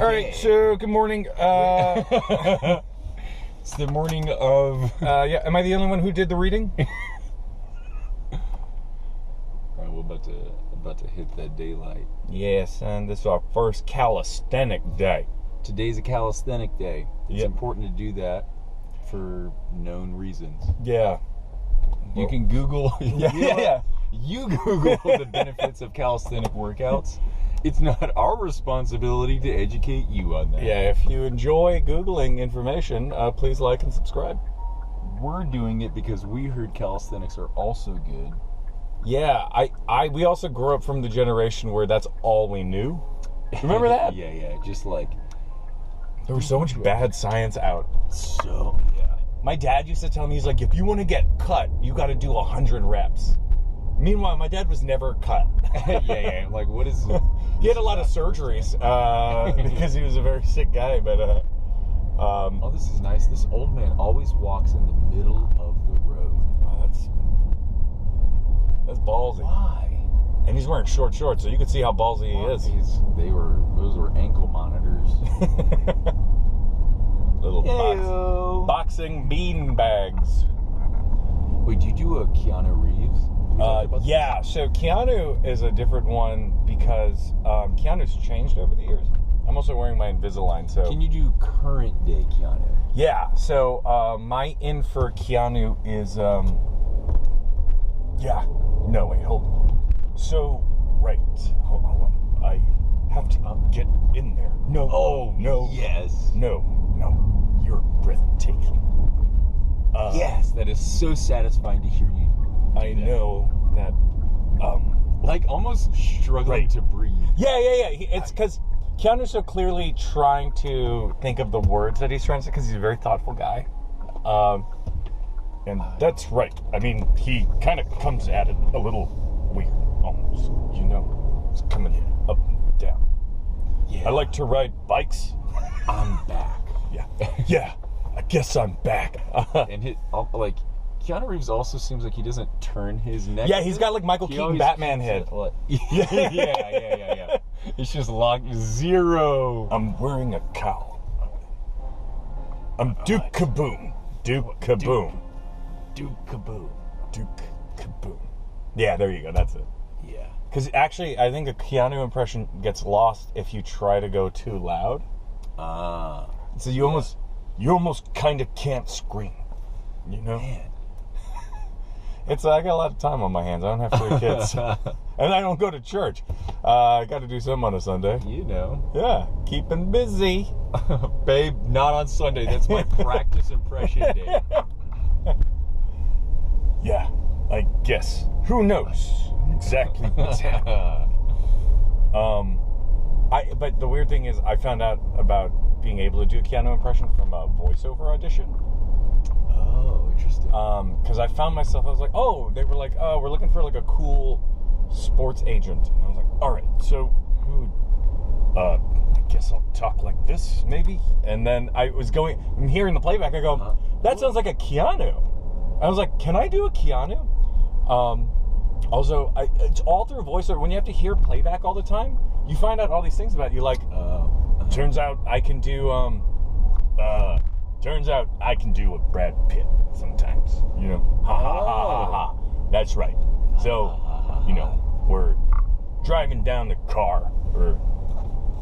All right, so good morning. It's the morning of... yeah, am I the only one who did the reading? We're about to hit that daylight. Yes, and this is our first calisthenic day. Today's a calisthenic day. It's Yep. important to do that for known reasons. Yeah. You can Google... Yeah. You Google the benefits of calisthenic workouts. It's not our responsibility to educate you on that. Yeah, if you enjoy Googling information, please like and subscribe. We're doing it because we heard calisthenics are also good. Yeah, we also grew up from the generation where that's all we knew. Remember that? Yeah. Just like... There was so much bad science out. So, yeah. My dad used to tell me, he's like, if you want to get cut, you got to do 100 reps. Meanwhile, my dad was never cut. yeah. Like, what is... He had a lot of surgeries because he was a very sick guy, but... oh, this is nice. This old man always walks in the middle of the road. Oh, that's ballsy. Why? And he's wearing short shorts, so you can see how ballsy he is. Those were ankle monitors. Little boxing bean bags. Wait, do you do a Keanu Reeves? Yeah, so Keanu is a different one because Keanu's changed over the years. I'm also wearing my Invisalign, so... Can you do current day Keanu? Yeah, so my in for Keanu is... Yeah. No, wait, hold on. So, right. Hold on. I have to get in there. No. Oh, no. Yes. No. You're breathtaking. Yes, that is so satisfying to hear you. I know that, like almost struggling to breathe. Yeah. It's because Keanu's so clearly trying to think of the words that he's trying to say, because he's a very thoughtful guy. And that's right. I mean, he kind of comes at it a little weird, almost. You know, it's coming up and down. Yeah. I like to ride bikes. I'm back. Yeah. I guess I'm back. And like, Keanu Reeves also seems like he doesn't turn his neck. Yeah, he's got like Michael Keaton Batman head. Yeah. It's just locked zero. I'm wearing a cowl. I'm Duke Kaboom. Duke Kaboom. Yeah, there you go. That's it. Yeah. Because actually, I think a Keanu impression gets lost if you try to go too loud. So you almost kind of can't scream. You know? Man. I got a lot of time on my hands. I don't have 3 kids. And I don't go to church. I got to do something on a Sunday. You know. Yeah, keeping busy. Babe, not on Sunday. That's my practice impression day. Yeah, I guess. Who knows exactly what's happening? But the weird thing is, I found out about being able to do a Keanu impression from a voiceover audition. Oh, interesting. Because I found myself, I was like, they were like, we're looking for like a cool sports agent. And I was like, all right, so I guess I'll talk like this, maybe. And then I'm hearing the playback, I go, that sounds like a Keanu. I was like, can I do a Keanu? Also, it's all through voiceover. When you have to hear playback all the time, you find out all these things about you. Like, turns out I can do a Brad Pitt sometimes. You know, ha. That's right. So, you know, we're driving down the car, or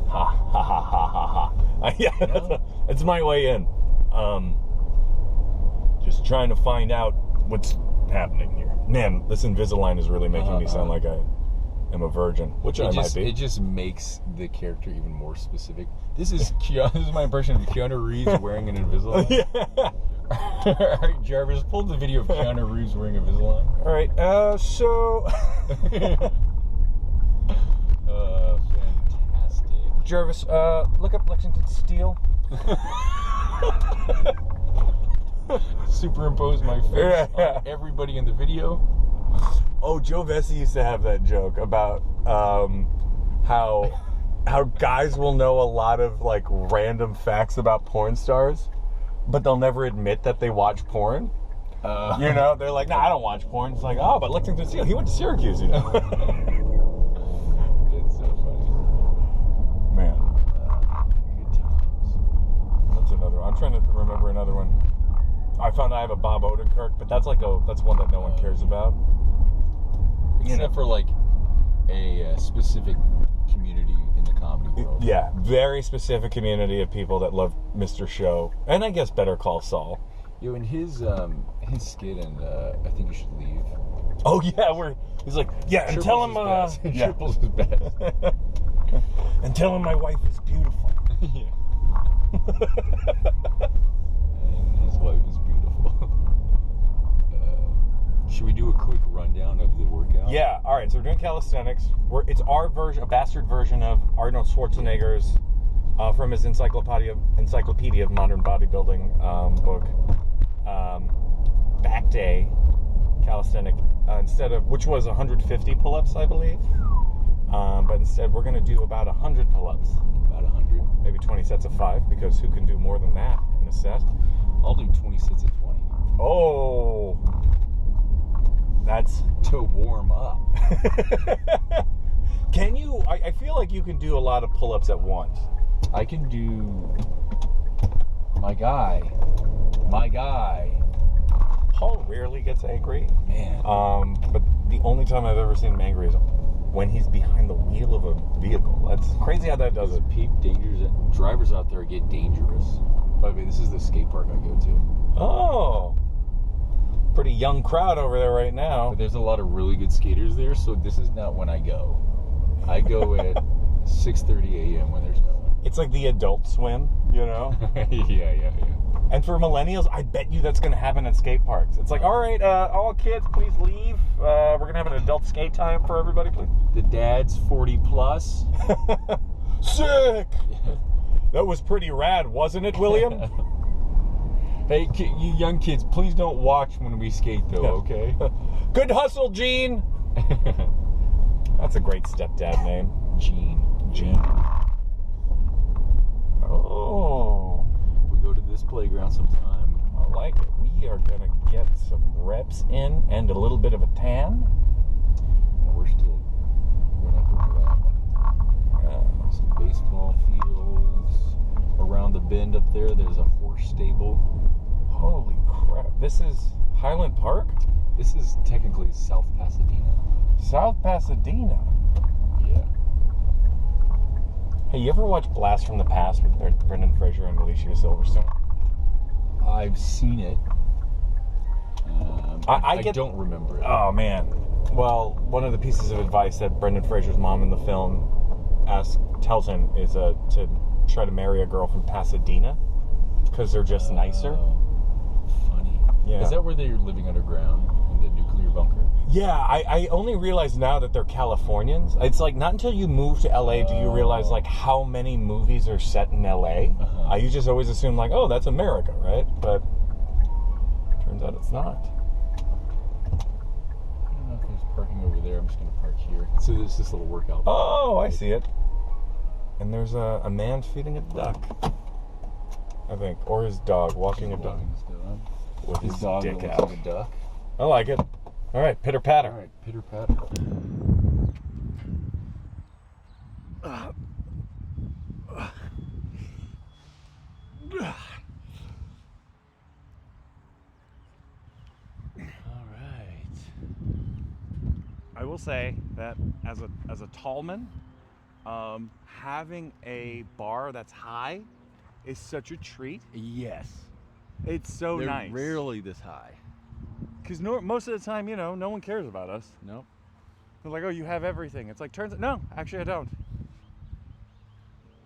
ha. Yeah, that's my way in. Just trying to find out what's happening here. Man, this Invisalign is really making me sound like I am a virgin, which I might be. It just makes the character even more specific. This is my impression of Keanu Reeves wearing an Invisalign. Yeah. All right, Jarvis, pull the video of Keanu Reeves wearing a Invisalign. All right, so... Fantastic. Jarvis, look up Lexington Steel. Superimpose my face on everybody in the video. Oh, Joe Vesey used to have that joke about how guys will know a lot of like random facts about porn stars, but they'll never admit that they watch porn. You know, they're like, I don't watch porn. It's like, but Lexington Steel, he went to Syracuse, you know. It's so funny. Man. trying to remember another one. I found I have a Bob Odenkirk, but that's that's one that no one cares about. Except for like a specific community in the comedy world. Yeah, very specific community of people that love Mr. Show, and I guess Better Call Saul. Yo, in his skit, and I think you should leave. Oh yeah, he's like, yeah, and tell him Triples is best. And tell him my wife is beautiful. Yeah. And his wife is beautiful. Should we do a quick rundown of the workout? Yeah, all right, so we're doing calisthenics. It's our version, a bastard version of Arnold Schwarzenegger's from his Encyclopedia of Modern Bodybuilding book. Back day calisthenic, which was 150 pull-ups, I believe. But instead, we're going to do about 100 pull-ups. About 100. Maybe 20 sets of 5, because who can do more than that in a set? I'll do 20 sets of 20. Oh, that's to warm up. Can you? I feel like you can do a lot of pull-ups at once. I can do. My guy. Paul rarely gets angry. Man. But the only time I've ever seen him angry is when he's behind the wheel of a vehicle. That's crazy how that does it. Drivers out there get dangerous. By the way, this is the skate park I go to. Oh. Pretty young crowd over there right now. But there's a lot of really good skaters there, so this is not when I go. I go at 6:30 a.m. when there's no one. It's like the Adult Swim, you know? Yeah. And for millennials, I bet you that's going to happen at skate parks. It's like, all right, all kids, please leave. We're going to have an adult skate time for everybody, please. The dad's 40 plus. Sick! That was pretty rad, wasn't it, William? Hey, you young kids, please don't watch when we skate, though, okay? Good hustle, Gene! That's a great stepdad name. Gene. Oh. We go to this playground sometime. I like it. We are going to get some reps in and a little bit of a tan. We're not going to that one. Some baseball fields. Around the bend up there's a horse stable. Holy crap. This is Highland Park? This is technically South Pasadena. South Pasadena? Yeah. Hey, you ever watch Blast from the Past with Brendan Fraser and Alicia Silverstone? I've seen it. I don't remember it. Oh, man. Well, one of the pieces of advice that Brendan Fraser's mom in the film tells him is to try to marry a girl from Pasadena because they're just nicer. Funny. Yeah. Is that where they're living underground in the nuclear bunker? Yeah, I only realize now that they're Californians. It's like not until you move to LA do you realize like how many movies are set in LA. You just always assume like, oh, that's America, right? But turns out it's not. I don't know if there's parking over there. I'm just going to park here. So there's this little workout. Oh, I see it. And there's a man feeding a duck, I think, or his dog walking a dog with his dog dick looks out. like a duck. I like it. All right, pitter patter. All right, pitter patter. All right. I will say that as a tall man, having a bar that's high is such a treat. Yes. It's so They're nice. rarely this high. Because most of the time, no one cares about us. Nope. They're like, oh, you have everything. It's like, no, actually I don't.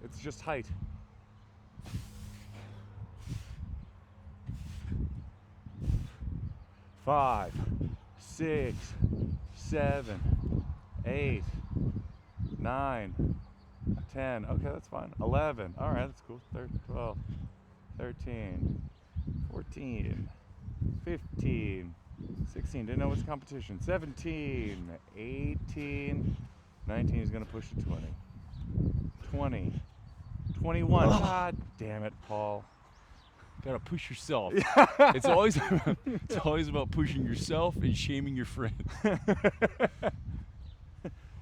It's just height. Five, 6, 7, 8, 9, 10. Okay, that's fine. 11. All right, that's cool. 12, 13, 14, 15, 16. Didn't know it was competition. 17, 18, 19 is going to push to 20. 20, 21. God damn it, Paul. Gotta push yourself. It's always about pushing yourself and shaming your friends.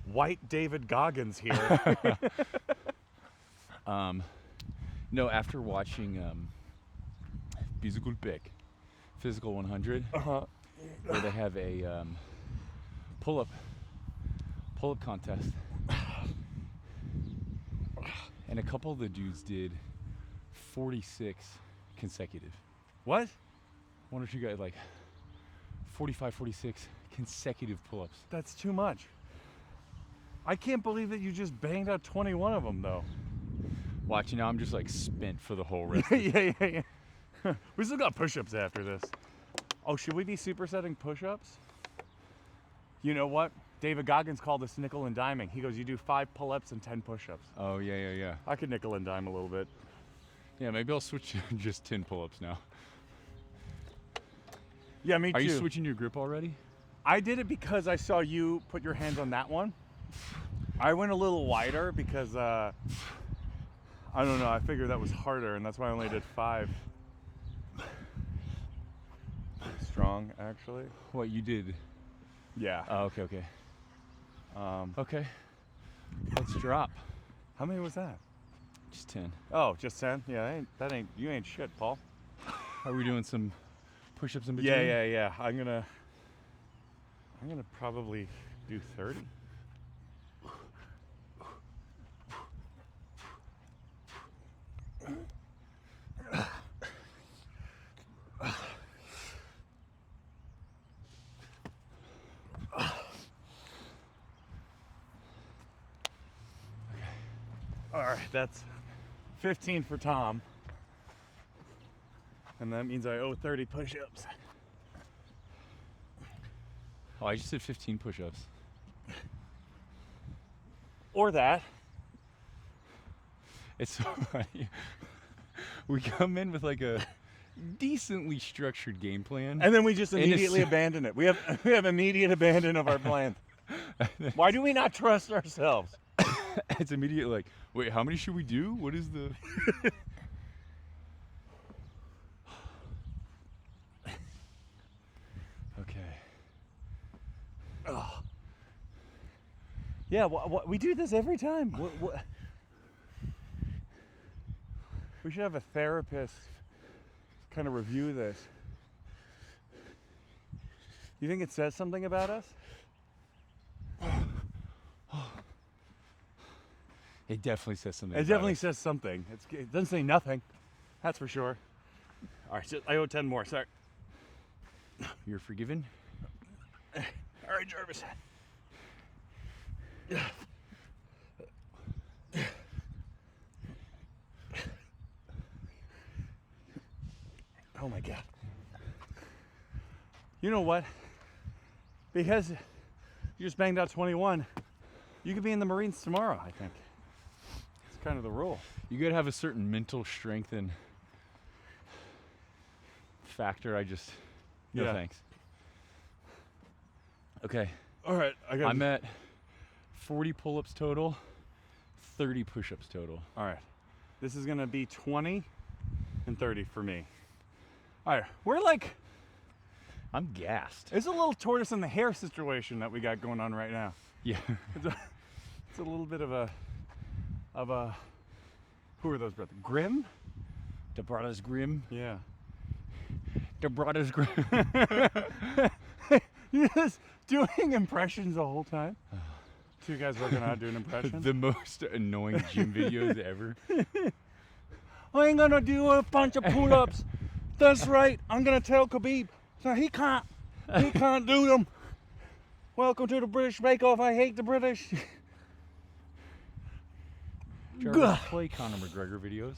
White David Goggins here. No, after watching physical pick, physical 100, Uh-huh. where they have a pull-up contest, and a couple of the dudes did 46 consecutive. What? One or two guys like 45, 46 consecutive pull-ups. That's too much. I can't believe that you just banged out 21 of them, though. Watch, I'm just like spent for the whole rest. yeah. We still got push-ups after this. Oh, should we be supersetting push-ups? You know what? David Goggins called this nickel and diming. He goes, you do 5 pull-ups and 10 push-ups. Oh, yeah. I could nickel and dime a little bit. Yeah, maybe I'll switch to just 10 pull-ups now. Yeah, me too. Are you switching your grip already? I did it because I saw you put your hands on that one. I went a little wider because, I don't know, I figured that was harder, and that's why I only did 5. Strong, actually. What you did? Yeah. Oh, okay. Okay. Let's drop. How many was that? Just 10. Oh, just 10? Yeah, you ain't shit, Paul. Are we doing some push-ups in between? Yeah. I'm gonna probably do 30. All right, that's 15 for Tom. And that means I owe 30 push-ups. Oh, I just did 15 push-ups. Or that. It's so funny. We come in with like a decently structured game plan. And then we just And immediately it's- abandon it. We have immediate abandon of our plan. Why do we not trust ourselves? It's immediately like, wait, how many should we do? What is the... Okay. Oh. Yeah, we do this every time. We should have a therapist kind of review this. You think it says something about us? It definitely says something. It about definitely us. says something. It doesn't say nothing. That's for sure. All right, so I owe 10 more. Sorry. You're forgiven? All right, Jarvis. Oh my God. You know what? Because you just banged out 21, you could be in the Marines tomorrow, I think. It's kind of the rule. You gotta have a certain mental strength and factor. No Yeah. thanks. Okay. All right, I'm at 40 pull-ups total, 30 push-ups total. All right. This is gonna be 20 and 30 for me. All right, we're like, I'm gassed. it's a little tortoise and the hare situation that we got going on right now. Yeah. It's a little bit of a, who are those brothers? Grimm? The Brothers Grimm. Yeah. The Brothers Grimm. You're just doing impressions the whole time? Two guys working out doing impressions? The most annoying gym videos ever. I ain't gonna do a bunch of pull-ups. That's right. I'm gonna tell Khabib. So he can't do them. Welcome to the British Bake Off. I hate the British. Jarvis, play Conor McGregor videos.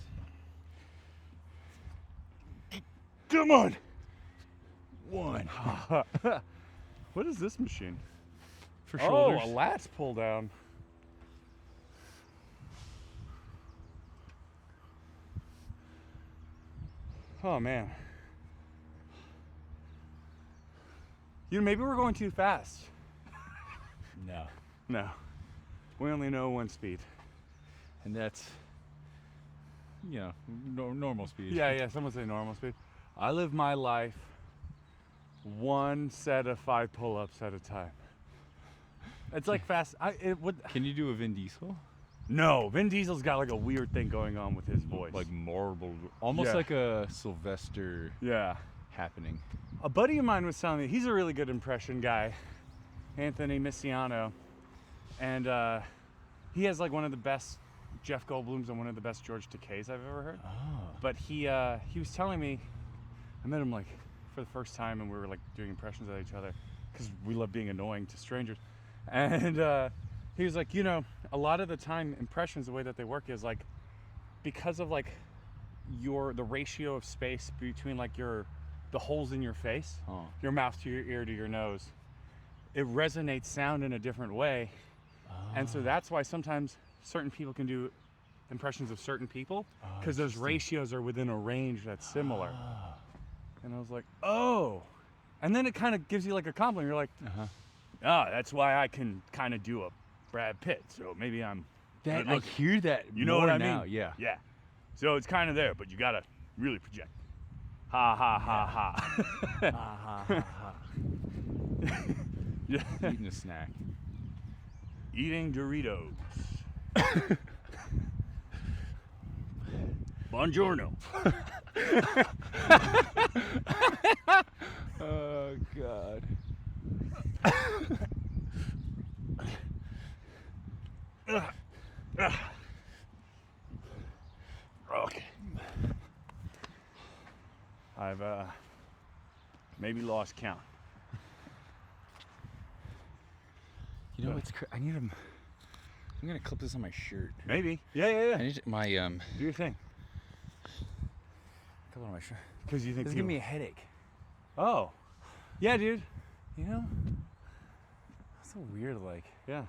Come on. One. What is this machine? For Oh, shoulders. a lats pull down. Oh man. You know, maybe we're going too fast. No. No. We only know one speed. And that's, normal speed. Yeah, someone say normal speed. I live my life one set of 5 pull-ups at a time. It's like fast. Can you do a Vin Diesel? No, Vin Diesel's got like a weird thing going on with his voice. Like marble, almost Yeah. like a Sylvester yeah. happening. A buddy of mine was telling me, he's a really good impression guy, Anthony Missiano, and he has like one of the best Jeff Goldblums and one of the best George Takeis I've ever heard. Oh. But he was telling me, I met him like for the first time, and we were like doing impressions of each other because we love being annoying to strangers. And he was like, you know, a lot of the time impressions, the way that they work is like because of like the ratio of space between like the holes in your face, your mouth to your ear to your nose, it resonates sound in a different way. And so that's why sometimes certain people can do impressions of certain people because those ratios are within a range that's similar. And I was like, oh. And then it kind of gives you like a compliment. You're like, oh, that's why I can kind of do a Brad Pitt. So maybe I'm That good I looking. hear that. You know more what I now, mean? Yeah. Yeah. So it's kind of there, but you gotta really project. Ha ha ha ha. Ha, ha, ha, ha. Yeah. Eating a snack. Eating Doritos. Buongiorno. Oh God. Okay. I've maybe lost count. You know what's I need I'm gonna clip this on my shirt. Maybe. Yeah. I need my Do your thing. clip on my shirt. Because you think This is giving me a headache. Oh. Yeah, dude. You know? So weird, like. Yeah.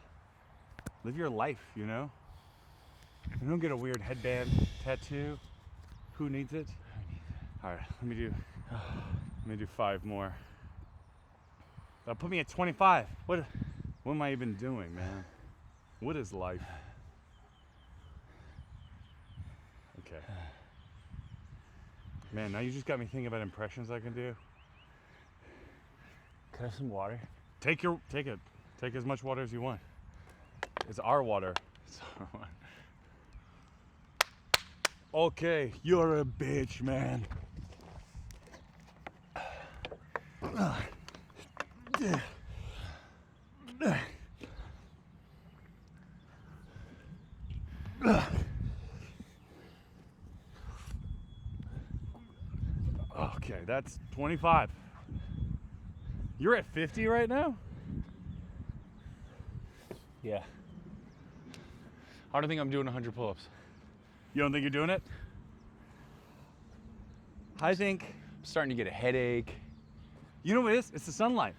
Live your life, you know? You don't get a weird headband tattoo. Who needs it? All right, let me do 5 more. That'll put me at 25. What am I even doing, man? What is life? Okay. Man, now you just got me thinking about impressions I can do. Can I have some water? Take as much water as you want. It's our water. Okay, you're a bitch, man. Okay, that's 25. You're at 50 right now? Yeah. I don't think I'm doing 100 pull-ups. You don't think you're doing it? I think, I'm starting to get a headache. you know what it is? It's the sunlight.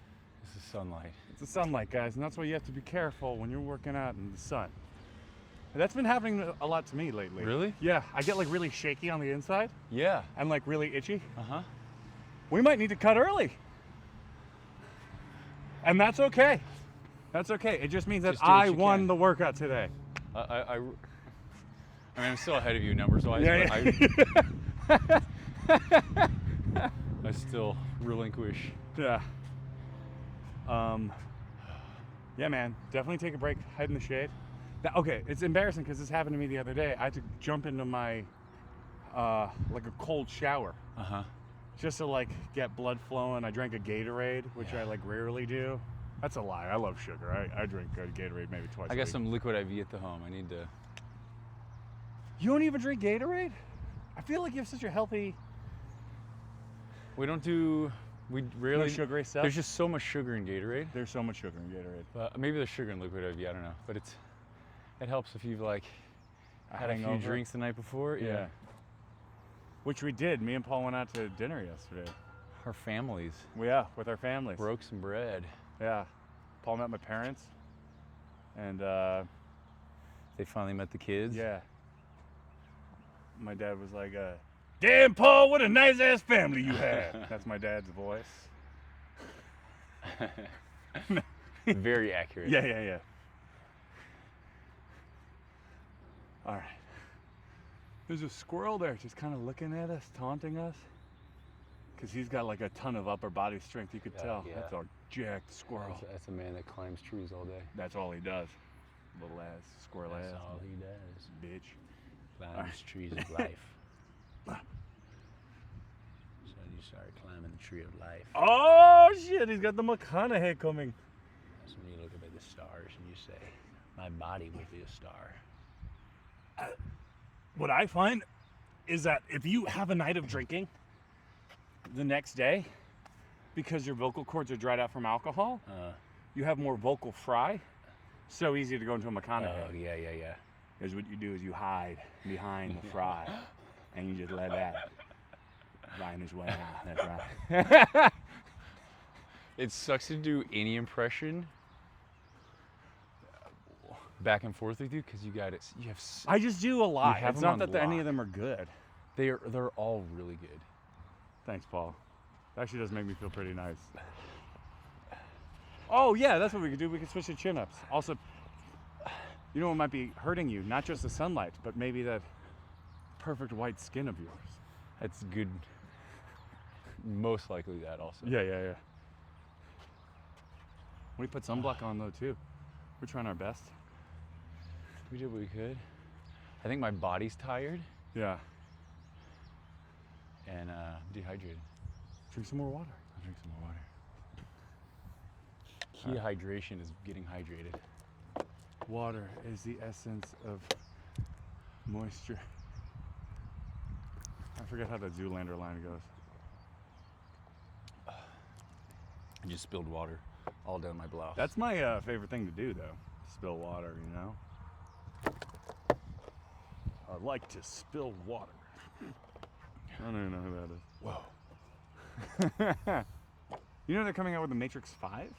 This is sunlight. It's the sunlight, guys, and that's why you have to be careful when you're working out in the sun. And that's been happening a lot to me lately. Really? Yeah, I get like really shaky on the inside Yeah. and like really itchy. Uh-huh. We might need to cut early. And that's okay. That's okay. It just means that Just do what I you won can. the workout today. I mean, I'm still ahead of you numbers-wise, Yeah, but I still relinquish. Yeah. Yeah, man. Definitely take a break. Hide in the shade. Now, okay, it's embarrassing because this happened to me the other day. I had to jump into my like a cold shower Uh-huh. just to like get blood flowing. I drank a Gatorade, which I like rarely do. That's a lie. I love sugar. I drink Gatorade maybe twice. I a got week. some liquid IV at the home. I need to. You don't even drink Gatorade? I feel like you have such a healthy. We don't do. We rarely. No sugary stuff? There's just so much sugar in Gatorade. There's so much sugar in Gatorade. But maybe there's sugar in liquid IV. I don't know. But it helps if you've like had a few hangover? drinks the night before. Yeah. Which we did. Me and Paul went out to dinner yesterday. Our families Yeah, with our families. broke some bread. Yeah. Paul met my parents. And They finally met the kids. yeah. My dad was like, damn, Paul, what a nice ass family you have. That's my dad's voice. Very accurate. Yeah. All right. There's a squirrel there just kind of looking at us, taunting us. Because he's got like a ton of upper body strength, you could tell. yeah. That's a jacked squirrel. That's a man that climbs trees all day. That's all he does. Little ass, squirrel That's ass. all he does. Bitch. Climbs trees of life. So you start climbing the tree of life. Oh shit, he's got the McConaughey coming. That's when you look up at the stars and you say, my body will be a star. What I find is that if you have a night of drinking the next day, because your vocal cords are dried out from alcohol, you have more vocal fry. So easy to go into a McConaughey. Oh, yeah. Is what you do is you hide behind the fry, and you just let that find his way out. That's right. It sucks to do any impression back and forth with you because you got it. You have. I just do a lot. have It's them not on that any lock. of them are good. They're all really good. Thanks, Paul. That actually does make me feel pretty nice. Oh yeah, that's what we could do. We could switch to chin-ups. Also, you know what might be hurting you? Not just the sunlight, but maybe that perfect white skin of yours. That's good. Most likely that also. Yeah. We put sunblock on though too. We're trying our best. We did what we could. I think my body's tired Yeah. and dehydrated. Drink some more water. I'll drink some more water. Key to hydration is getting hydrated. Water is the essence of moisture. I forget how the Zoolander line goes. I just spilled water all down my blouse. That's my favorite thing to do, though. Spill water, you know? I like to spill water. I don't even know who that is. Whoa. You know they're coming out with the Matrix 5?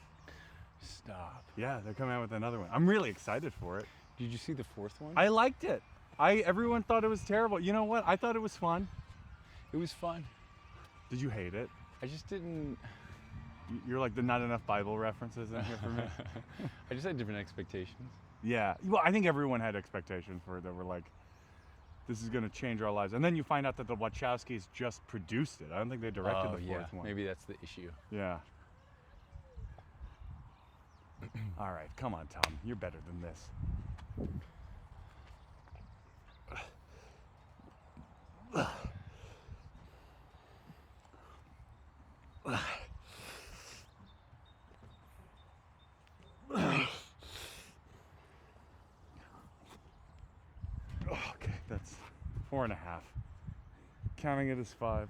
Stop. Yeah, they're coming out with another one. I'm really excited for it. Did you see the fourth one? I liked it. Everyone thought it was terrible. You know what? I thought it was fun. It was fun. Did you hate it? I just didn't. You're like, the not enough Bible references in here for me. I just had different expectations. Yeah. Well, I think everyone had expectations for it that were like, this is going to change our lives. And then you find out that the Wachowskis just produced it. I don't think they directed the fourth one. Maybe that's the issue. Yeah. All right, come on, Tom. You're better than this. Okay, that's 4.5. Counting it as 5.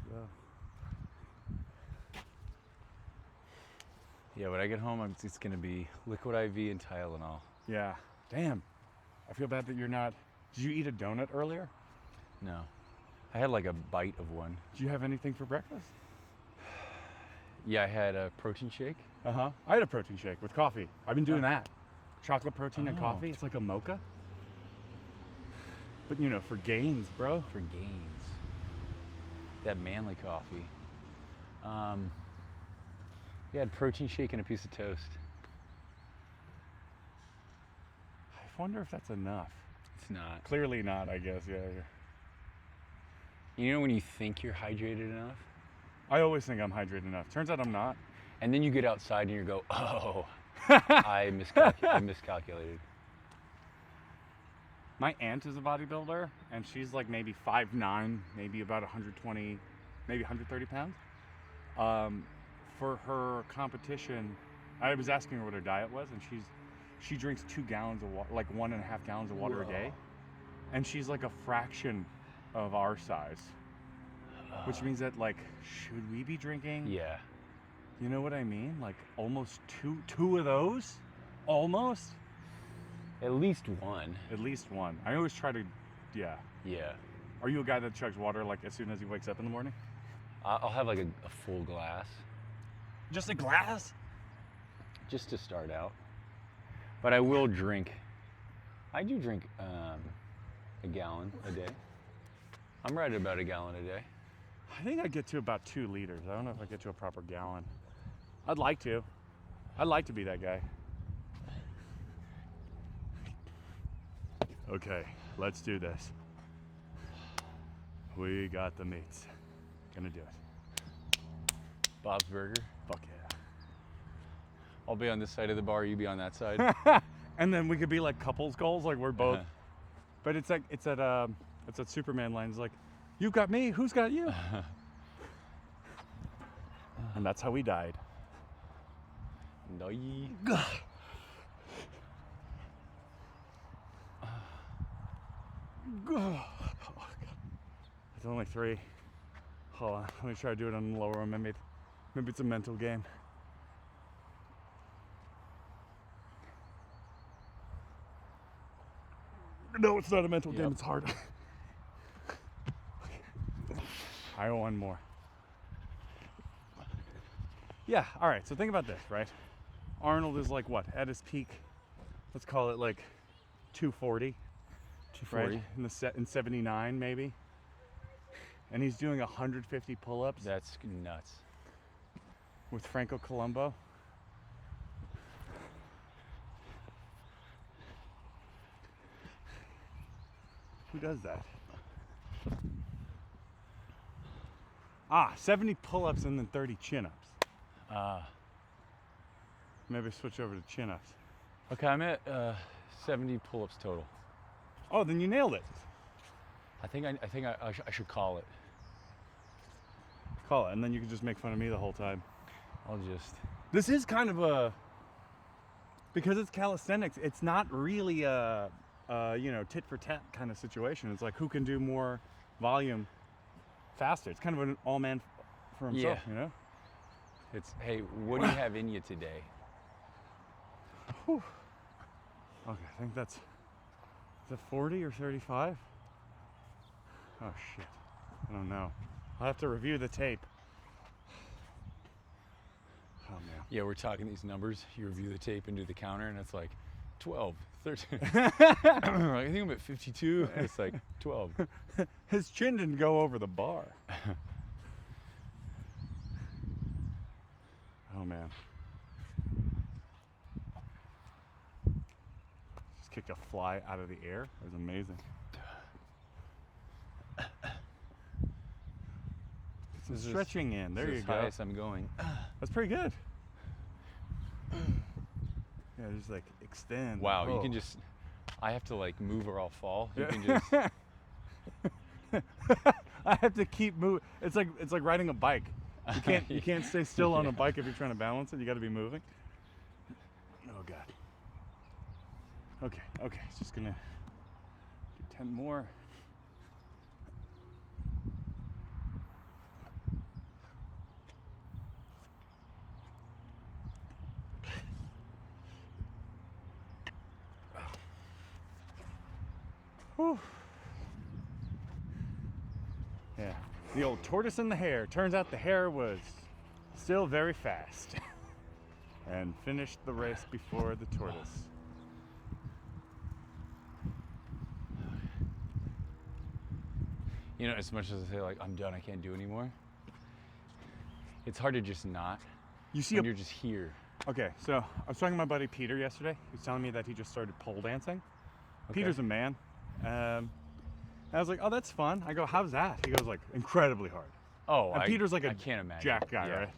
Yeah, when I get home, it's going to be liquid IV and Tylenol. Yeah. Damn. I feel bad that you're not. Did you eat a donut earlier? No. I had like a bite of one. Did you have anything for breakfast? Yeah, I had a protein shake. I had a protein shake with coffee. I've been doing that. Chocolate protein and coffee. It's like a mocha. But you know, for gains, bro. For gains. That manly coffee. Yeah, I had protein shake and a piece of toast. I wonder if that's enough. It's not. Clearly not, I guess. Yeah. You know when you think you're hydrated enough? I always think I'm hydrated enough. Turns out I'm not. And then you get outside and you go, oh, I miscalculated. My aunt is a bodybuilder, and she's like maybe 5'9", maybe about 120, maybe 130 pounds. For her competition, I was asking her what her diet was, and she drinks 2 gallons of water, like 1.5 gallons of water a day, and she's like a fraction of our size, which means that, like, should we be drinking? Yeah. You know what I mean? Like almost two of those, almost. At least one. At least one. I always try to, yeah. Yeah. Are you a guy that chugs water like as soon as he wakes up in the morning? I'll have like a full glass. Just a glass? Just to start out. But I will drink. I do drink a gallon a day. I'm right at about a gallon a day. I think I get to about 2 liters. I don't know if I get to a proper gallon. I'd like to. I'd like to be that guy. Okay, let's do this. We got the meats. Gonna do it. Bob's Burger. Fuck yeah. I'll be on this side of the bar, you be on that side. And then we could be like couples goals, like we're both. But it's like it's at Superman line. It's like, you got me, who's got you? And that's how we died. No. It's only 3. Hold on, let me try to do it on the lower one. Maybe it's a mental game. No, it's not a mental game, it's hard. I want one more. Yeah, all right, so think about this, right? Arnold is like what, at his peak? Let's call it like 240. 240. Right? In 79 maybe. And he's doing 150 pull-ups. That's nuts. With Franco Columbu. Who does that? 70 pull-ups and then 30 chin-ups. Maybe switch over to chin-ups. Okay, I'm at 70 pull-ups total. Oh, then you nailed it. I think I should call it. Call it, and then you can just make fun of me the whole time. I'll just. This is kind of a, because it's calisthenics, it's not really a tit for tat kind of situation. It's like who can do more volume faster. It's kind of an all man for himself, Yeah. you know? It's, hey, what do you have in you today? Whew. Okay, I think is that 40 or 35? Oh shit, I don't know. I'll have to review the tape. Oh man. Yeah, we're talking these numbers. You review the tape and do the counter, and it's like 12, 13. I think I'm at 52. It's like 12. His chin didn't go over the bar. Oh man. Just kicked a fly out of the air. It was amazing. Some stretching in. There you go. Highest I'm going. That's pretty good. Yeah, just like extend. Wow, Oh. you can just. I have to like move or I'll fall. You can just. I have to keep moving. It's like riding a bike. You can't stay still on a bike if you're trying to balance it. You got to be moving. Oh god. Okay. It's just gonna do 10 more. Whew. Yeah, the old tortoise and the hare. Turns out the hare was still very fast and finished the race before the tortoise. You know, as much as I say like I'm done, I can't do anymore. It's hard to just not. You see, when you're just here. Okay, so I was talking to my buddy Peter yesterday. He was telling me that he just started pole dancing. Okay. Peter's a man. I was like, oh, that's fun. I go, how's that? He goes, like, incredibly hard. Oh, And Peter's like I a can't imagine. jack guy, Yeah. right?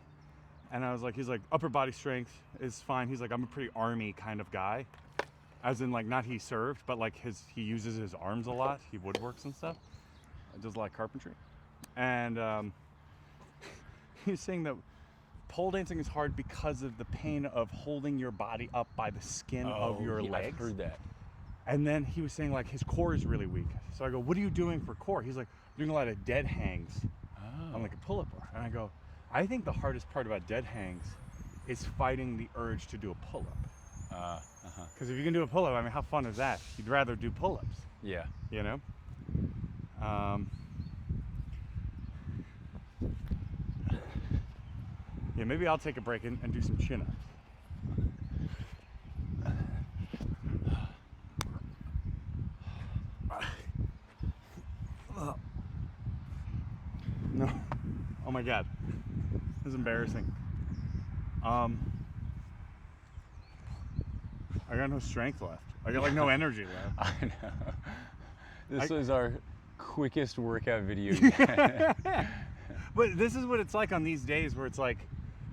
And I was like, he's like, upper body strength is fine. He's like, I'm a pretty army kind of guy. As in, like, not he served, but like he uses his arms a lot. He woodworks and stuff. Does a lot of carpentry. And he's saying that pole dancing is hard because of the pain of holding your body up by the skin of your legs. I've heard that. And then he was saying like his core is really weak. So I go, what are you doing for core? He's like, doing a lot of dead hangs on like a pull-up bar. And I go, I think the hardest part about dead hangs is fighting the urge to do a pull-up. Because if you can do a pull-up, I mean, how fun is that? You'd rather do pull-ups, Yeah. you know? Yeah, maybe I'll take a break and do some chin-ups. No. Oh my god. This is embarrassing. I got no strength left. I got like no energy left. I know. This was our quickest workout video yet. But this is what it's like on these days where it's like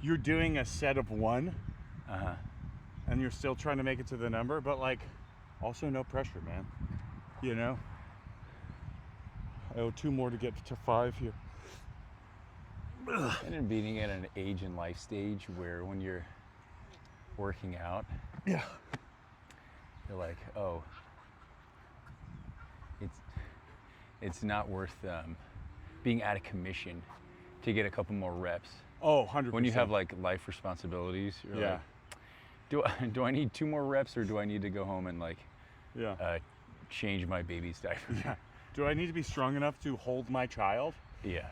you're doing a set of 1 and you're still trying to make it to the number, but like also no pressure, man. You know? I owe 2 more to get to 5 here. And then being at an age and life stage where when you're working out, Yeah. you're like, oh, it's not worth being out of commission to get a couple more reps. Oh, 100%. When you have like life responsibilities, you're Yeah. like, do I need 2 more reps, or do I need to go home and like Yeah. change my baby's diaper? Yeah. Do I need to be strong enough to hold my child? Yeah.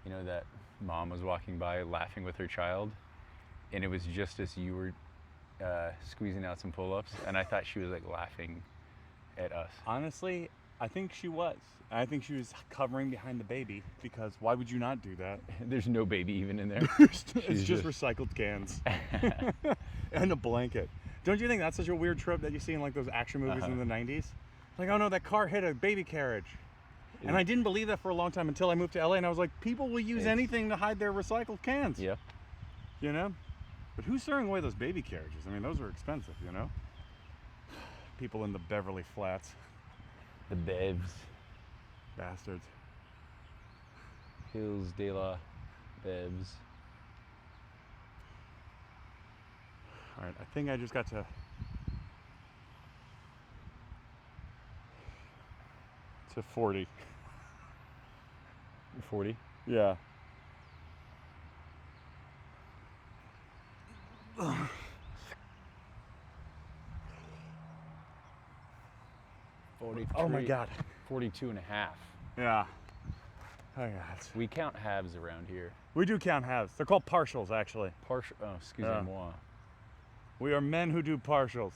You know, that mom was walking by laughing with her child, and it was just as you were squeezing out some pull-ups, and I thought she was like laughing at us. Honestly, I think she was. I think she was covering behind the baby, because why would you not do that? There's no baby even in there. It's just recycled cans and a blanket. Don't you think that's such a weird trope that you see in like those action movies in the 90s? Like, oh no, that car hit a baby carriage. And I didn't believe that for a long time until I moved to LA, and I was like, people will use anything to hide their recycled cans. Yeah. You know? But who's throwing away those baby carriages? I mean, those are expensive, you know? People in the Beverly Flats. The Bevs. Bastards. Hills de la Bevs. All right, I think I just got to 40. 40? Yeah. 43. Oh my God. 42 and a half. Yeah. Oh God. We count halves around here. We do count halves. They're called partials, actually. Partial. Oh, excusez-moi. We are men who do partials.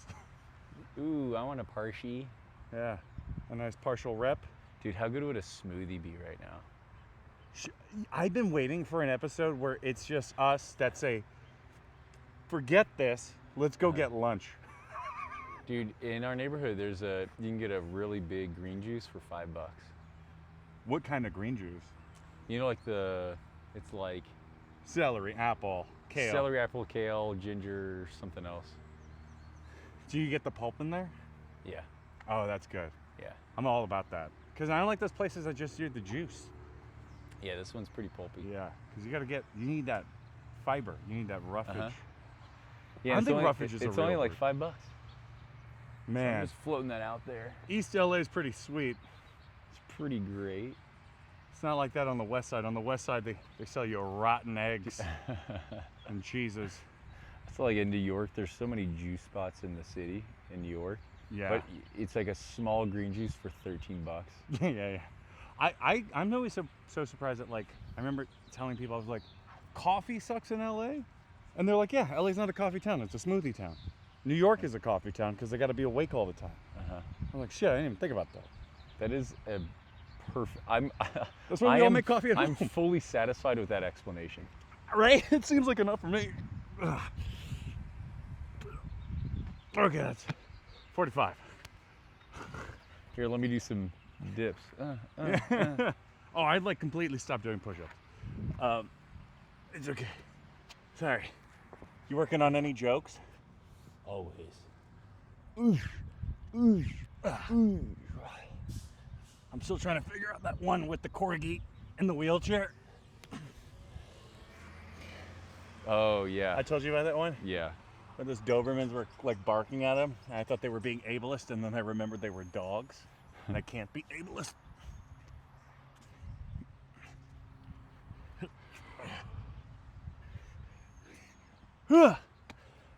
Ooh, I want a parshi. Yeah. A nice partial rep. Dude, how good would a smoothie be right now? I've been waiting for an episode where it's just us that say, forget this, let's go get lunch. Dude, in our neighborhood, you can get a really big green juice for $5. What kind of green juice? You know, like it's like Celery, apple, kale. celery, apple, kale, ginger, something else. Do you get the pulp in there? Yeah, Oh, that's good. yeah. I'm all about that. Because I don't like those places that just do the juice. Yeah, this one's pretty pulpy. Yeah, because you need that fiber. You need that roughage. Yeah, I don't think roughage is a it's real only like word. $5. So I'm Man, just floating that out there. East LA is pretty sweet. It's pretty great. It's not like that on the west side. On the west side, they sell you rotten eggs and cheeses. It's like in New York, there's so many juice spots in the city in New York. Yeah. But it's like a small green juice for $13. Yeah. I'm always so surprised that, like, I remember telling people, I was like, coffee sucks in LA? And they're like, yeah, LA's not a coffee town, it's a smoothie town. New York is a coffee town because they got to be awake all the time. I'm like, shit, I didn't even think about that. That is a perfect. That's why we all make coffee at I'm home. fully satisfied with that explanation. Right? It seems like enough for me. Ugh. Okay, that's 45. Here, let me do some dips. Oh, I'd like completely stop doing push-ups. It's okay. Sorry. You working on any jokes? Always. I'm still trying to figure out that one with the corgi in the wheelchair. Oh yeah. I told you about that one? Yeah. Where those Dobermans were like barking at him. And I thought they were being ableist, and then I remembered they were dogs. And I can't be ableist.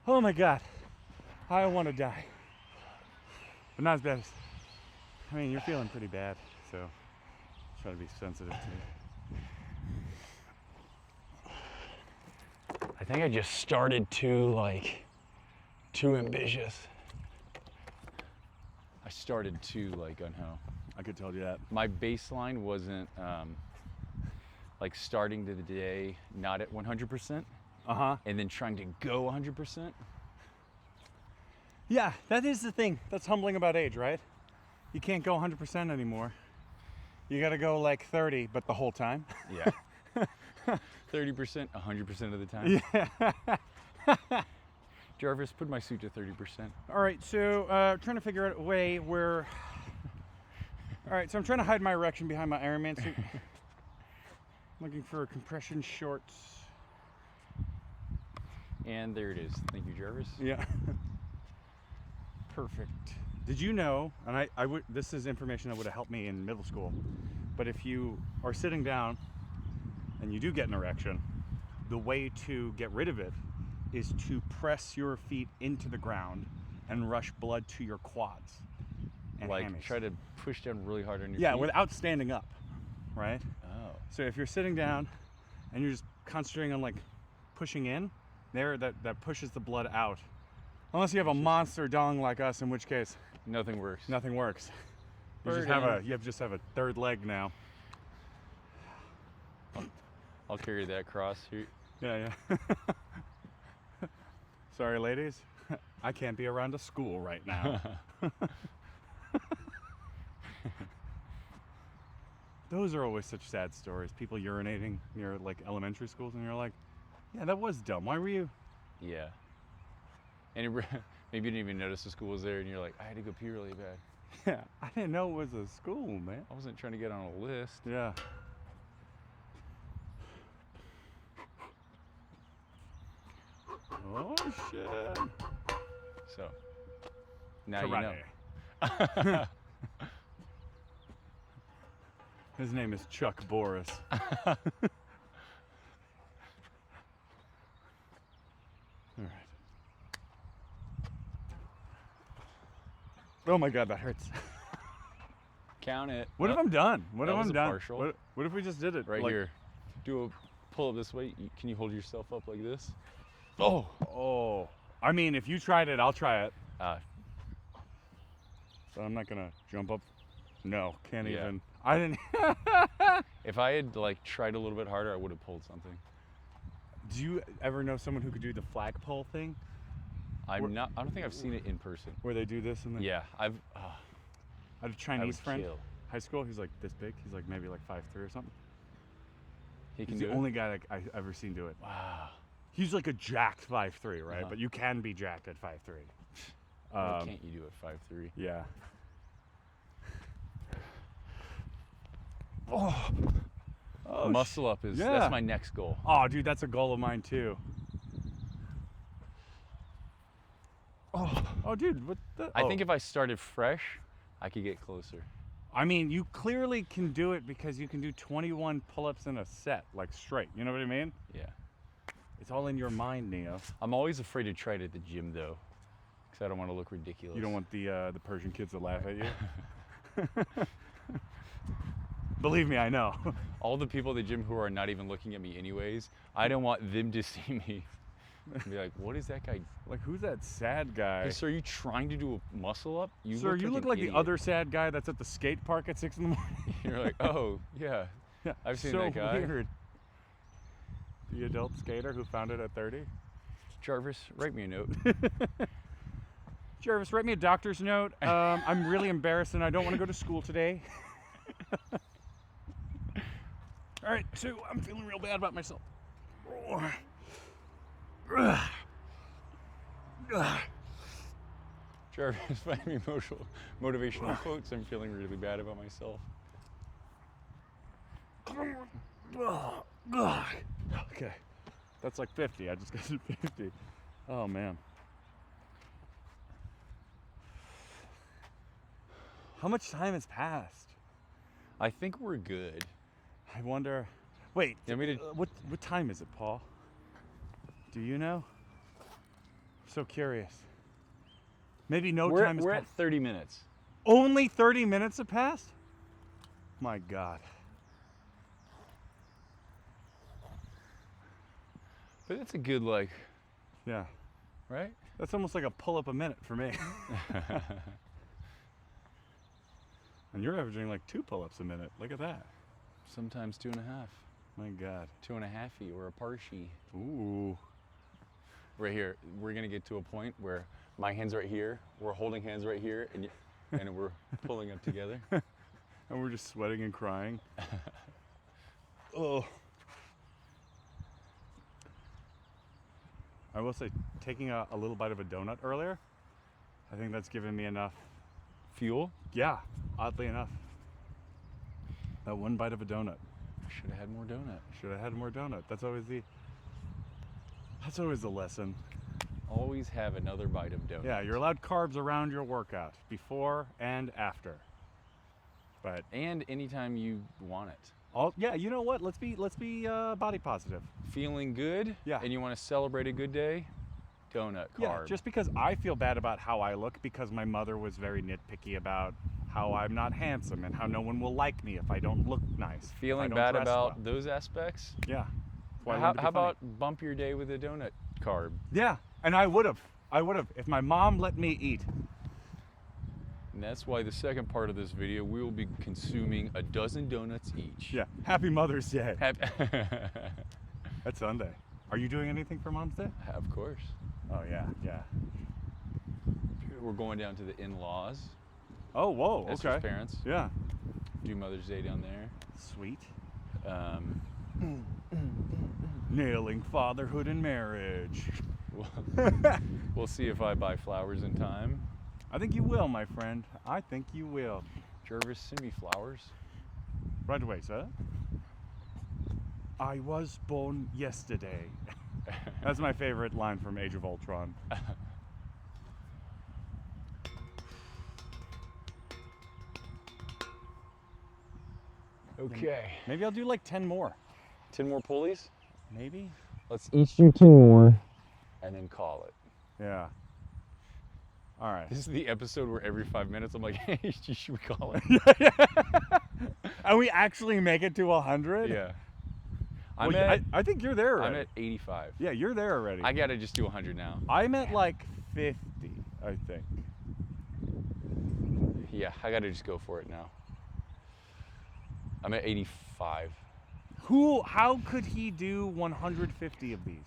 Oh my God. I want to die. But not as bad as, I mean, you're feeling pretty bad, so try to be sensitive to it. I think I just started too ambitious. I started too unhealthy. I could tell you that. My baseline wasn't like starting the day not at 100%. And then trying to go 100%. Yeah, that is the thing that's humbling about age, right? You can't go 100% anymore. You gotta go like 30, but the whole time. Yeah. 30%, 100% of the time. Yeah. Jarvis, put my suit to 30%. All right, so trying to figure out a way where. All right, so I'm trying to hide my erection behind my Iron Man suit. Looking for compression shorts. And there it is. Thank you, Jarvis. Yeah. Perfect. Did you know, and I would, this is information that would have helped me in middle school, but if you are sitting down and you do get an erection, the way to get rid of it is to press your feet into the ground and rush blood to your quads and Like hammies. try to push down really hard on your Yeah, feet. without standing up, right? Oh. So if you're sitting down and you're just concentrating on like pushing in, that pushes the blood out. Unless you have a monster dong like us, in which case Nothing works. nothing works. You just have a third leg now. I'll carry that cross here. Yeah. Sorry, ladies. I can't be around a school right now. Those are always such sad stories. People urinating near like elementary schools, and you're like, yeah, that was dumb. Why were you? Yeah. And maybe you didn't even notice the school was there, and you're like, I had to go pee really bad. Yeah, I didn't know it was a school, man. I wasn't trying to get on a list. Yeah. Oh shit. So now you know. Karate. His name is Chuck Boris. All right. Oh my God, that hurts. Count it. What if I'm done? What that if was I'm a done? partial. What if we just did it Right like, here. Do a pull up this way. Can you hold yourself up like this? Oh. I mean, if you tried it, I'll try it. Ah, But I'm not gonna jump up. No, can't Yeah. even. I didn't. if I had like tried a little bit harder, I would have pulled something. Do you ever know someone who could do the flagpole thing, I don't think I've seen it in person. where they do this and then? Yeah, I had a Chinese would friend, kill. high school. He's like this big. He's like maybe like 5'3" or something. He can He's do the it. only guy that I've ever seen do it. Wow. He's like a jacked 5'3", right? Uh-huh. But you can be jacked at 5'3". Why can't you do it 5'3"? Yeah. Oh, Muscle up is yeah. that's my next goal. Oh, dude, that's a goal of mine too. Oh, dude, what the? I think if I started fresh, I could get closer. I mean, you clearly can do it because you can do 21 pull-ups in a set, like straight. You know what I mean? Yeah. It's all in your mind, Neo. I'm always afraid to try it at the gym though, because I don't want to look ridiculous. You don't want the Persian kids to laugh at you. Believe me, I know. all the people at the gym who are not even looking at me anyways. I don't want them to see me and be like, "What is that guy?" Like, who's that sad guy? Hey, sir, are you trying to do a muscle up? Sir, you look an like the idiot." other sad guy that's at the skate park at 6 in the morning. You're like, "Oh yeah, Yeah, I've seen so that guy." Weird. The adult skater who found it at 30. Jarvis, write me a note. Jarvis, write me a doctor's note. I'm really embarrassed and I don't want to go to school today. All right, so I'm feeling real bad about myself. Jarvis, find me motivational quotes. I'm feeling really bad about myself. Okay, that's like 50. I just got to 50. Oh man. How much time has passed? I think we're good. I wonder. Wait, You want me to- what time is it, Paul? Do you know? So curious. Maybe no time has We're at passed. 30 minutes. Only 30 minutes have passed? My God. But that's a good Yeah, right? that's almost like a pull-up a minute for me. And you're averaging like 2 pull-ups a minute. Look at that. Sometimes 2.5. My God. 2.5 or a parshi. Ooh. Right here, we're gonna get to a point where my hand's right here, we're holding hands right here, and we're pulling up together. And we're just sweating and crying. Oh. I will say, taking a little bite of a donut earlier, I think that's given me enough Fuel? Yeah, oddly enough. That one bite of a donut. Should have had more donut. Should have had more donut. That's always the lesson. Always have another bite of donut. Yeah, you're allowed carbs around your workout, before and after. But And anytime you want it. yeah, you know what? Let's be body positive. Feeling good? Yeah. And you want to celebrate a good day? Donut, carb. Yeah, just because I feel bad about how I look because my mother was very nitpicky about how I'm not handsome and how no one will like me if I don't look nice. if I Feeling don't bad dress about well. those aspects? Yeah. That's why I How wanted to be funny. about bump your day with a donut carb? Yeah, and I would have if my mom let me eat. And that's why the second part of this video, we will be consuming a dozen donuts each. Yeah. Happy Mother's Day. Hap- That's Sunday. Are you doing anything for Mom's Day? Of course. Oh yeah, yeah. We're going down to the in-laws. Oh whoa, Esther's okay. parents. Yeah. Do Mother's Day down there. Sweet. Um, Nailing fatherhood and marriage. we'll see if I buy flowers in time. I think you will, my friend. I think you will. Jervis, send me flowers. Right away, sir. I was born yesterday. That's my favorite line from Age of Ultron. Okay. Maybe I'll do like 10 more. 10 more pulleys? Maybe? Let's each do 10 more. And then call it. Yeah. All right. This is the episode where every 5 minutes I'm like, hey, should we call it? And we actually make it to 100? Yeah. I think you're there already. I'm at 85. Yeah, you're there already. I gotta just do 100 now. I'm at like 50, I think. Yeah, I gotta just go for it now. I'm at 85. How could he do 150 of these?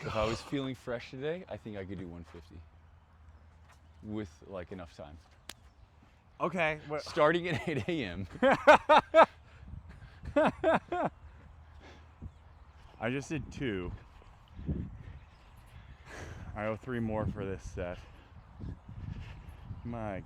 If I was feeling fresh today, I think I could do 150 with like enough time. Okay. Well, Starting at 8 a.m. I just did 2. I owe 3 more for this set. My God.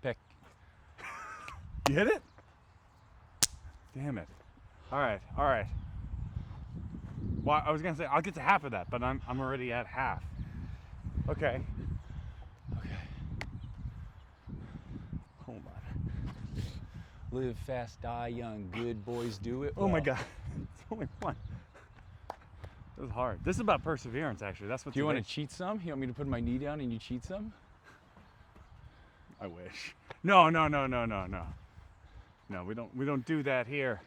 Peck. You hit it? Damn it. All right. Well, I was gonna say I'll get to half of that, but I'm already at half. Okay. Hold on. Live fast, die young. Good boys do it. Oh my well. God. It's only one. It was hard. This is about perseverance, actually. That's what. Do you want to cheat some? You want me to put my knee down and you cheat some? I wish. No. No, we don't do that here.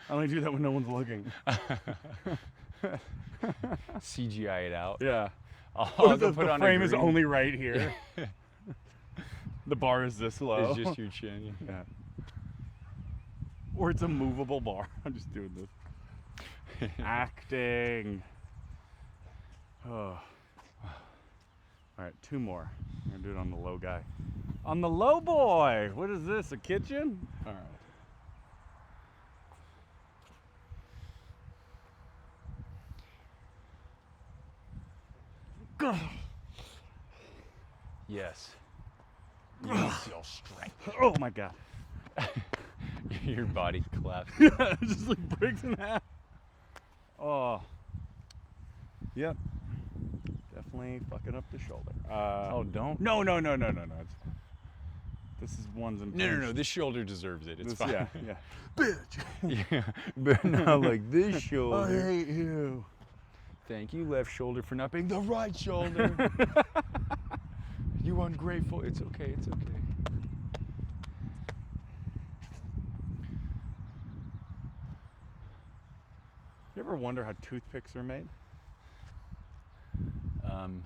I only do that when no one's looking. CGI it out. Yeah. I'll the go put on a frame is green- only right here. The bar is this low. It's just your chin. Yeah. Or it's a movable bar. I'm just doing this. Acting. Oh. All right, 2 more. I'm gonna do it on the low guy. On the low boy. What is this? A kitchen? All right. Yes. Use your strength. Oh my God. Your body collapsed. It just like breaks in half. Oh. Yep. Definitely fucking up the shoulder. Oh, don't. No. It's fine. This is ones and No. twos. This shoulder deserves it. It's This- fine. Yeah. Bitch. Yeah. But not like this I shoulder. hate you. Thank you, left shoulder, for not being the right shoulder. You ungrateful. It's okay. It's okay. You ever wonder how toothpicks are made? Um,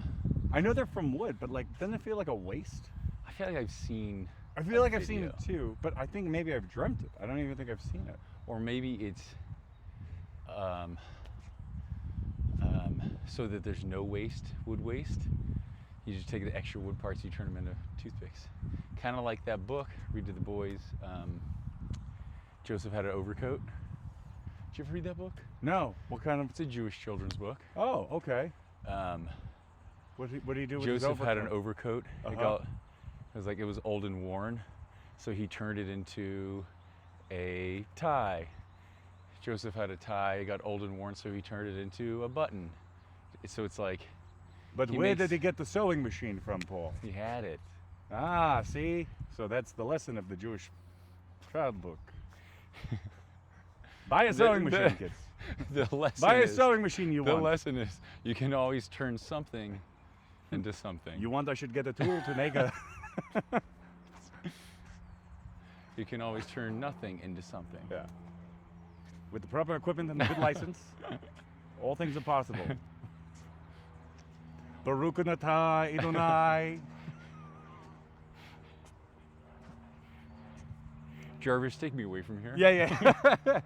I know they're from wood, but like, doesn't it feel like a waste? I feel like I've seen, I feel like I've video. seen it too, but I think maybe I've dreamt it. I don't even think I've seen it. or maybe it's so that there's no wood waste. You just take the extra wood parts, you turn them into toothpicks. Kind of like that book, Read to the Boys. Joseph Had an Overcoat. Did you ever read that book? No. What kind of? It's a Jewish children's book. Oh, okay. Um, What do you do with his Joseph had an overcoat? overcoat. It was old and worn, so he turned it into a tie. Joseph had a tie, it got old and worn, so he turned it into a button. So it's like But he where makes- did he get the sewing machine from, Paul? he had it. Ah, see? So that's the lesson of the Jewish child book. Buy a sewing machine, kids. The lesson Buy a is, sewing machine you the want. lesson is you can always turn something into something. You want I should get a tool to make a... You can always turn nothing into something. Yeah. With the proper equipment and a good license, all things are possible. Baruch atah Adonai. Jarvis, take me away from here. Yeah.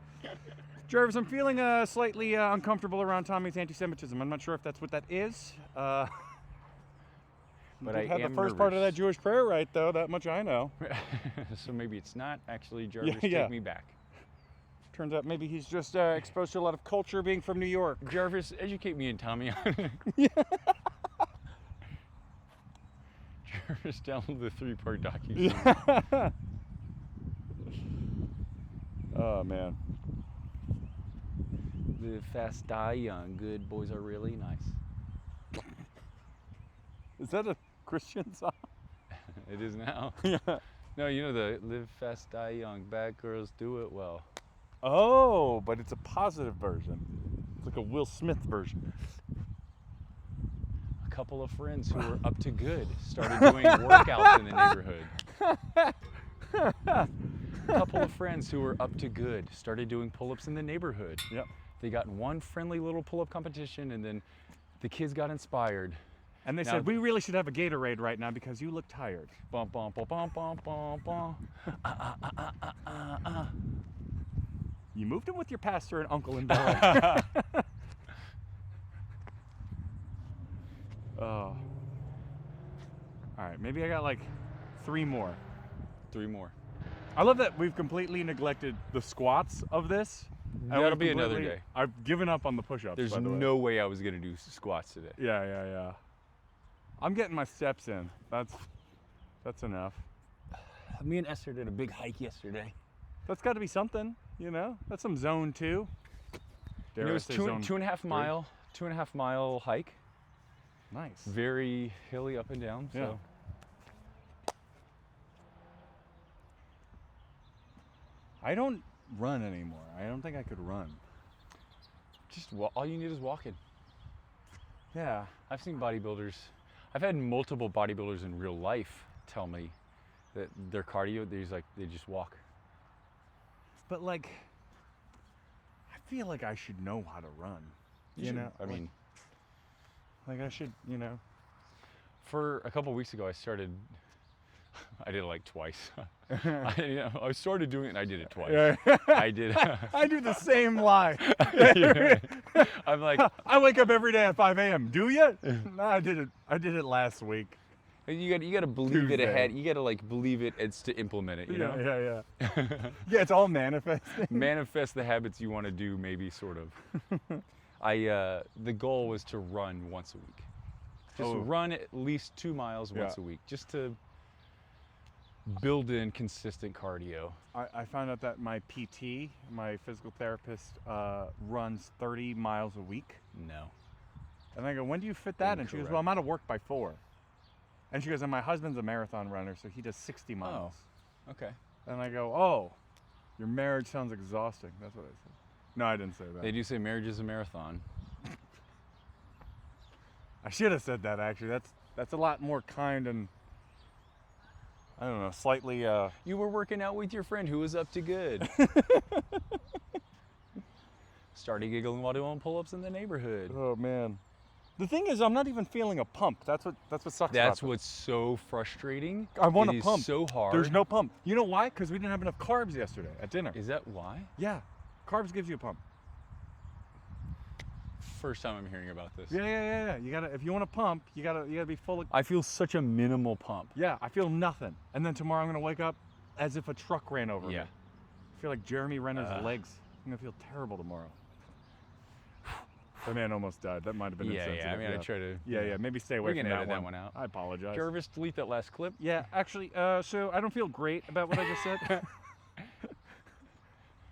Jarvis, I'm feeling slightly uncomfortable around Tommy's anti-Semitism. I'm not sure if that's what that is. But you I had the am first part of that nervous. Jewish prayer right, though. That much I know. So maybe it's not actually Jarvis, yeah. take me back. Turns out maybe he's just exposed to a lot of culture being from New York. Jarvis, educate me and Tommy on it. Jarvis, download the 3-part docu. Oh, man. Live fast, die young. Good boys are really nice. Is that a Christian song? It is now. Yeah. No, you know the live fast, die young. Bad girls do it well. Oh, but it's a positive version. It's like a Will Smith version. A couple of friends who were up to good started doing workouts in the neighborhood. A couple of friends who were up to good started doing pull-ups in the neighborhood. Yep. They got one friendly little pull-up competition, and then the kids got inspired. And they Now- said, we really should have a Gatorade right now because you look tired. Bum, bum, bum, bum, bum, bum, bum. You moved in with your pastor and uncle in Bel Air. Oh. All right, maybe I got like 3 more. 3 more. I love that we've completely neglected the squats of this. and That'll we've be another completely- day. I've given up on the push-ups. There's by the way. no way I was gonna do squats today. Yeah. I'm getting my steps in. That's enough. Me and Esther did a big hike yesterday. That's got to be something, you know? That's some zone 2. And it was two and a half mile hike. Nice. Very hilly up and down. So. Yeah. I don't run anymore. I don't think I could run. Just all you need is walking. Yeah. I've seen bodybuilders. I've had multiple bodybuilders in real life tell me that their cardio, they just walk. But like, I feel like I should know how to run. You know? I mean, like I should, you know. for a couple weeks ago, I did it like twice. I started doing it and I did it twice. Yeah. I did. I do the same lie. I'm like, I wake up every day at 5 a.m. Do you? No, I did it last week. you got to believe it Tuesday. ahead. You got to like believe it. It's to implement it. You know. Yeah. Yeah, it's all manifesting. Manifest the habits you want to do, maybe sort of. The goal was to run once a week. Just run at least 2 miles once a week, just to build in consistent cardio. I found out that my PT, my physical therapist, runs 30 miles a week. No. And I go, when do you fit that? And she goes, Incorrect. well, I'm out of work by 4. And she goes, and my husband's a marathon runner, so he does 60 miles. Okay. And I go, oh, your marriage sounds exhausting. That's what I said. No, I didn't say that. They do say marriage is a marathon. I should have said that, actually. That's a lot more kind and, I don't know, slightly... You were working out with your friend who was up to good. Started giggling while doing pull-ups in the neighborhood. Oh, man. The thing is, I'm not even feeling a pump. That's what sucks. That's about what's so frustrating. I want It a is pump. so hard. There's no pump. You know why? Because we didn't have enough carbs yesterday at dinner. Is that why? Yeah, carbs gives you a pump. First time I'm hearing about this. Yeah. You gotta, if you want a pump, you gotta be full of. I feel such a minimal pump. Yeah, I feel nothing. And then tomorrow I'm gonna wake up as if a truck ran over me. Yeah. I feel like Jeremy Renner's legs. I'm gonna feel terrible tomorrow. That man almost died. That might have been insensitive. I mean, I try to. Yeah. Maybe stay away We from can that edit one. that one out. I apologize. Jarvis, delete that last clip. Yeah, actually, so I don't feel great about what I just said.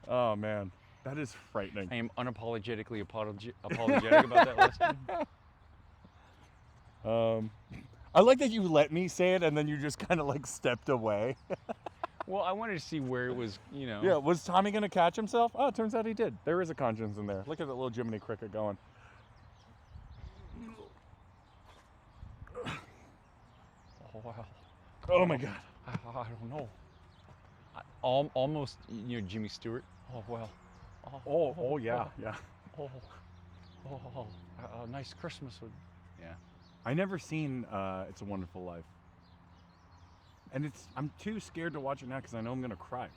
Oh man, that is frightening. I am unapologetically apologetic about that last one. I like that you let me say it and then you just kind of like stepped away. Well, I wanted to see where it was, you know. Yeah, was Tommy gonna catch himself? Oh, it turns out he did. There is a conscience in there. Look at that little Jiminy Cricket going. Oh, wow. Oh my God. I don't know. Almost, you know, Jimmy Stewart. Oh, well. Oh yeah. Nice Christmas. Yeah. I never seen It's a Wonderful Life. And I'm too scared to watch it now because I know I'm gonna cry.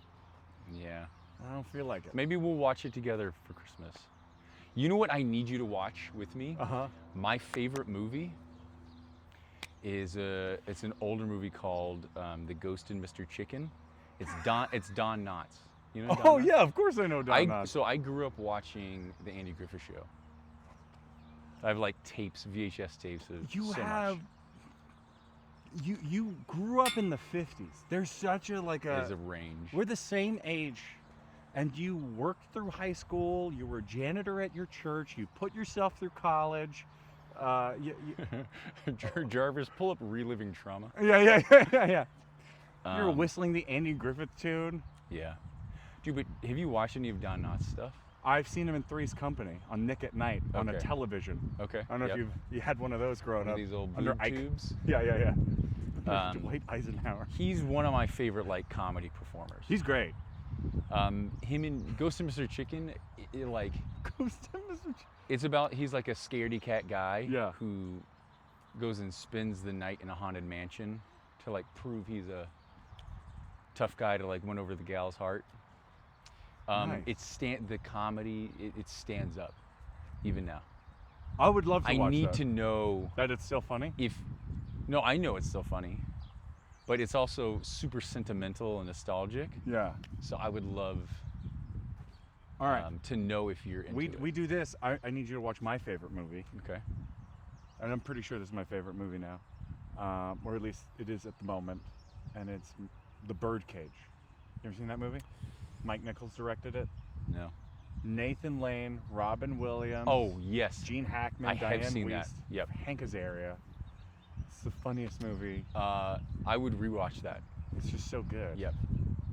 Yeah. I don't feel like it. Maybe we'll watch it together for Christmas. You know what I need you to watch with me? My favorite movie is it's an older movie called The Ghost and Mr. Chicken. It's Don Knotts. You know Don Oh Knotts? yeah, of course I know Don Knotts. So I grew up watching the Andy Griffith Show. I have like tapes, VHS tapes of You so have. much. You grew up in the 50s. There's such a There's a range. We're the same age, and you worked through high school. You were a janitor at your church. You put yourself through college. Jarvis, pull up Reliving Trauma. Yeah. You were whistling the Andy Griffith tune. Yeah. Dude, but have you watched any of Don Knotts stuff? I've seen him in Three's Company on Nick at Night on a Okay. television. Okay. I don't know if you had one of those growing up. These old under boob Ike. tubes. Yeah. Dwight Eisenhower. He's one of my favorite like comedy performers. He's great. Him in Ghost and Mr. Chicken, like Ghost and Mr. Chicken. it's about he's like a scaredy cat guy Yeah. who goes and spends the night in a haunted mansion to like prove he's a tough guy to like win over the gal's heart. Nice. The comedy it stands up even now. I would love to I watch need that. to know That it's still funny? No, I know it's still funny, but it's also super sentimental and nostalgic. Yeah. So I would love All right. to know if you're into it. We do this. I need you to watch my favorite movie. Okay. And I'm pretty sure this is my favorite movie now. Or at least it is at the moment. And it's The Birdcage. You ever seen that movie? Mike Nichols directed it. No. Nathan Lane, Robin Williams. Oh yes. Gene Hackman, I have Diane seen Wiest, that. Yep. Hank Azaria. It's the funniest movie. I would rewatch that. It's just so good. Yep.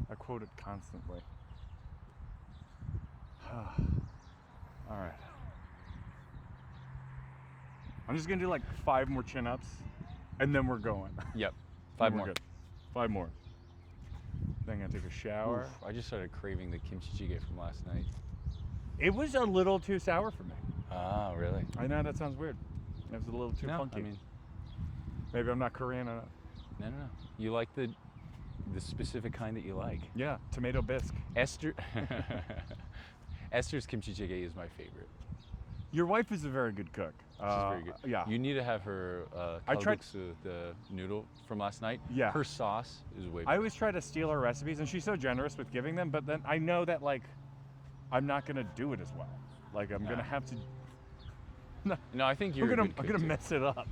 I quote it constantly. All right. I'm just gonna do like 5 more chin-ups, and then we're going. Yep. 5 We're more. good. 5 more. Then I'm gonna take a shower. Oof, I just started craving the kimchi jjigae from last night. It was a little too sour for me. Ah, really? I know that sounds weird. It was a little too No, funky. I mean, Maybe I'm not Korean enough. no. You like the specific kind that you like. Yeah, tomato bisque. Esther's kimchi jjigae is my favorite. Your wife is a very good cook. She's very good. Yeah. You need to have her I tried- kalguksu, the noodle from last night. Yeah. Her sauce is way I better. always try to steal her recipes, and she's so generous with giving them, but then I know that, like, I'm not going to do it as well. Like, I'm going to have to... No, I think you're I'm a gonna good cook, I'm gonna too. mess it up,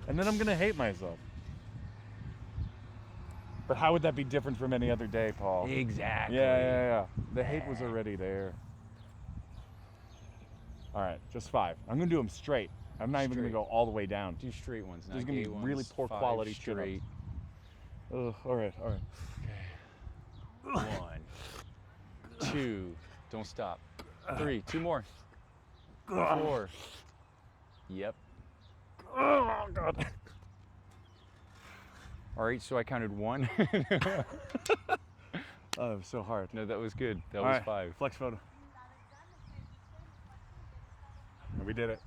and then I'm gonna hate myself. But how would that be different from any other day, Paul? Exactly. Yeah. The hate was already there. All right, just 5. I'm gonna do them straight. I'm not even gonna Straight. go all the way down. Do straight ones. There's Not gonna be gay really ones, poor 5 quality shit up. straight. Ugh, all right. Okay. 1, 2. Don't stop. 3. 2 more. 4. Yep. Oh God. All right, so I counted 1. Oh, it was so hard. No, that was good. That All was right, 5. Flex photo. We did it.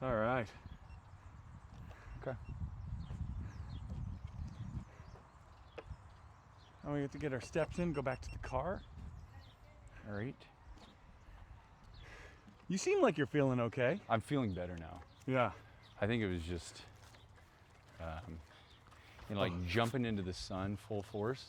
All right. Okay. Now we have to get our steps in, go back to the car. All right. You seem like you're feeling okay. I'm feeling better now. Yeah. I think it was just, like jumping into the sun full force.